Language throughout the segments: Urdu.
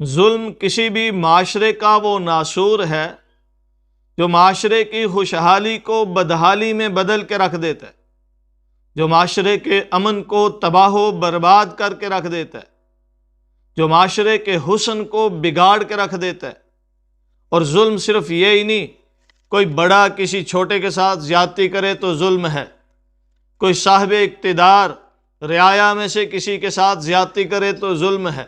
ظلم کسی بھی معاشرے کا وہ ناسور ہے جو معاشرے کی خوشحالی کو بدحالی میں بدل کے رکھ دیتا ہے، جو معاشرے کے امن کو تباہ و برباد کر کے رکھ دیتا ہے، جو معاشرے کے حسن کو بگاڑ کے رکھ دیتا ہے۔ اور ظلم صرف یہ ہی نہیں، کوئی بڑا کسی چھوٹے کے ساتھ زیادتی کرے تو ظلم ہے، کوئی صاحب اقتدار رعایا میں سے کسی کے ساتھ زیادتی کرے تو ظلم ہے،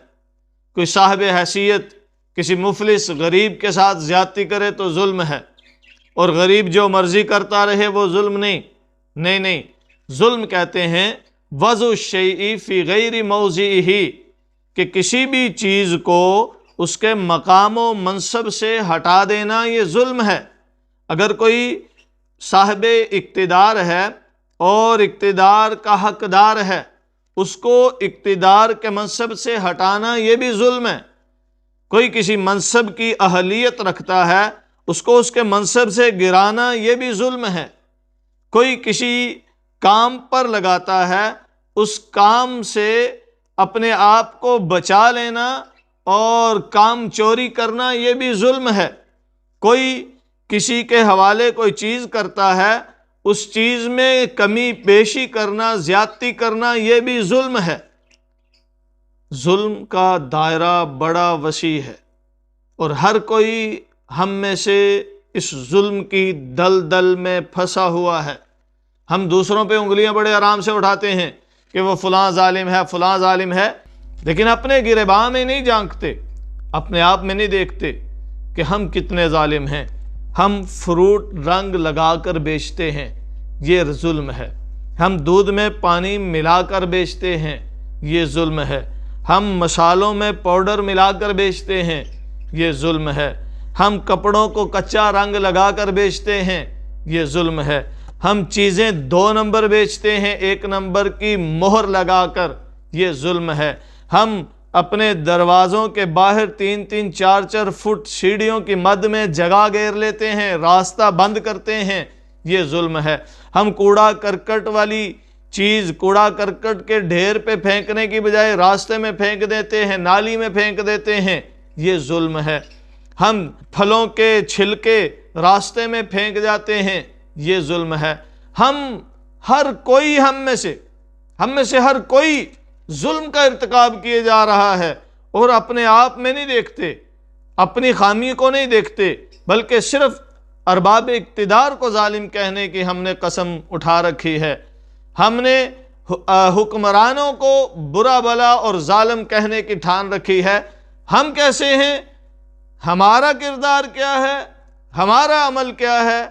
کوئی صاحب حیثیت کسی مفلس غریب کے ساتھ زیادتی کرے تو ظلم ہے، اور غریب جو مرضی کرتا رہے وہ ظلم نہیں، ظلم کہتے ہیں وضع الشیء فی غیر موضعہ، کہ کسی بھی چیز کو اس کے مقام و منصب سے ہٹا دینا یہ ظلم ہے۔ اگر کوئی صاحب اقتدار ہے اور اقتدار کا حقدار ہے، اس کو اقتدار کے منصب سے ہٹانا یہ بھی ظلم ہے۔ کوئی کسی منصب کی اہلیت رکھتا ہے، اس کو اس کے منصب سے گرانا یہ بھی ظلم ہے۔ کوئی کسی کام پر لگاتا ہے، اس کام سے اپنے آپ کو بچا لینا اور کام چوری کرنا یہ بھی ظلم ہے۔ کوئی کسی کے حوالے کوئی چیز کرتا ہے، اس چیز میں کمی بیشی کرنا، زیادتی کرنا یہ بھی ظلم ہے۔ ظلم کا دائرہ بڑا وسیع ہے اور ہر کوئی ہم میں سے اس ظلم کی دلدل میں پھنسا ہوا ہے۔ ہم دوسروں پہ انگلیاں بڑے آرام سے اٹھاتے ہیں کہ وہ فلاں ظالم ہے، فلاں ظالم ہے، لیکن اپنے گریباں میں نہیں جھانکتے، اپنے آپ میں نہیں دیکھتے کہ ہم کتنے ظالم ہیں۔ ہم فروٹ رنگ لگا کر بیچتے ہیں، یہ ظلم ہے۔ ہم دودھ میں پانی ملا کر بیچتے ہیں، یہ ظلم ہے۔ ہم مسالوں میں پاؤڈر ملا کر بیچتے ہیں، یہ ظلم ہے۔ ہم کپڑوں کو کچا رنگ لگا کر بیچتے ہیں، یہ ظلم ہے۔ ہم چیزیں 2 نمبر بیچتے ہیں، 1 نمبر کی مہر لگا کر، یہ ظلم ہے۔ ہم اپنے دروازوں کے باہر 3-3 4-4 فٹ سیڑھیوں کی مد میں جگہ گھیر لیتے ہیں، راستہ بند کرتے ہیں، یہ ظلم ہے۔ ہم کوڑا کرکٹ والی چیز کوڑا کرکٹ کے ڈھیر پہ پھینکنے کی بجائے راستے میں پھینک دیتے ہیں، نالی میں پھینک دیتے ہیں، یہ ظلم ہے۔ ہم پھلوں کے چھلکے راستے میں پھینک جاتے ہیں، یہ ظلم ہے۔ ہر کوئی ہم میں سے ہر کوئی ظلم کا ارتکاب کیے جا رہا ہے، اور اپنے آپ میں نہیں دیکھتے، اپنی خامی کو نہیں دیکھتے، بلکہ صرف ارباب اقتدار کو ظالم کہنے کی ہم نے قسم اٹھا رکھی ہے۔ ہم نے حکمرانوں کو برا بلا اور ظالم کہنے کی ٹھان رکھی ہے۔ ہم کیسے ہیں، ہمارا کردار کیا ہے، ہمارا عمل کیا ہے،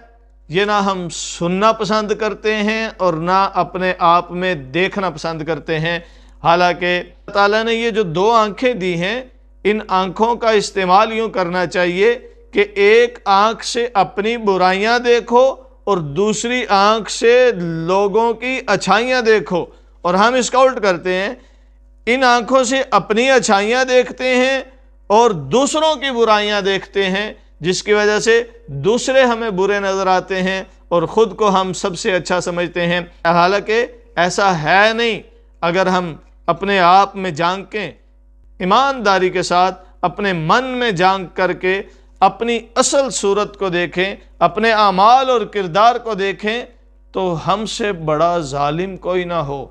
یہ نہ ہم سننا پسند کرتے ہیں اور نہ اپنے آپ میں دیکھنا پسند کرتے ہیں۔ حالانکہ اللہ تعالیٰ نے یہ جو 2 آنکھیں دی ہیں، ان آنکھوں کا استعمال یوں کرنا چاہیے کہ ایک آنکھ سے اپنی برائیاں دیکھو اور دوسری آنکھ سے لوگوں کی اچھائیاں دیکھو، اور ہم اس کا الٹ کرتے ہیں، ان آنکھوں سے اپنی اچھائیاں دیکھتے ہیں اور دوسروں کی برائیاں دیکھتے ہیں، جس کی وجہ سے دوسرے ہمیں برے نظر آتے ہیں اور خود کو ہم سب سے اچھا سمجھتے ہیں۔ حالانکہ ایسا ہے نہیں۔ اگر ہم اپنے آپ میں جھانکیں، ایمانداری کے ساتھ اپنے من میں جھانک کر کے اپنی اصل صورت کو دیکھیں، اپنے اعمال اور کردار کو دیکھیں، تو ہم سے بڑا ظالم کوئی نہ ہو۔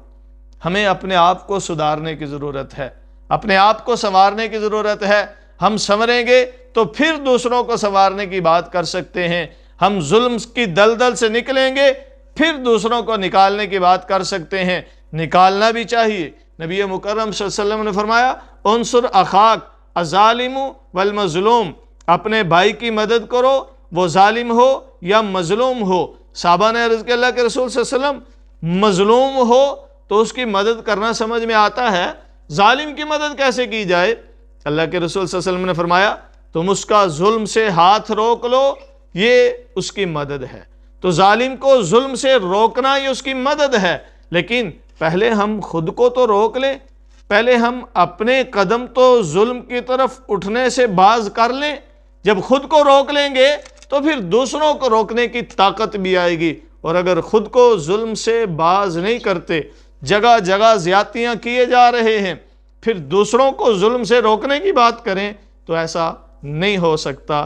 ہمیں اپنے آپ کو سدھارنے کی ضرورت ہے، اپنے آپ کو سنوارنے کی ضرورت ہے۔ ہم سنوریں گے تو پھر دوسروں کو سنوارنے کی بات کر سکتے ہیں۔ ہم ظلم کی دلدل سے نکلیں گے، پھر دوسروں کو نکالنے کی بات کر سکتے ہیں۔ نکالنا بھی چاہیے۔ نبی مکرم صلی اللہ علیہ وسلم نے فرمایا، انصر اخاک الظالم والمظلوم، اپنے بھائی کی مدد کرو، وہ ظالم ہو یا مظلوم ہو۔ صحابہ نے عرض کیا، اللہ کے رسول صلی اللہ علیہ وسلم، مظلوم ہو تو اس کی مدد کرنا سمجھ میں آتا ہے، ظالم کی مدد کیسے کی جائے؟ اللہ کے رسول صلی اللہ علیہ وسلم نے فرمایا، تم اس کا ظلم سے ہاتھ روک لو، یہ اس کی مدد ہے۔ تو ظالم کو ظلم سے روکنا یہ اس کی مدد ہے، لیکن پہلے ہم خود کو تو روک لیں، پہلے ہم اپنے قدم تو ظلم کی طرف اٹھنے سے باز کر لیں۔ جب خود کو روک لیں گے تو پھر دوسروں کو روکنے کی طاقت بھی آئے گی، اور اگر خود کو ظلم سے باز نہیں کرتے، جگہ جگہ زیادتیاں کیے جا رہے ہیں، پھر دوسروں کو ظلم سے روکنے کی بات کریں تو ایسا نہیں ہو سکتا۔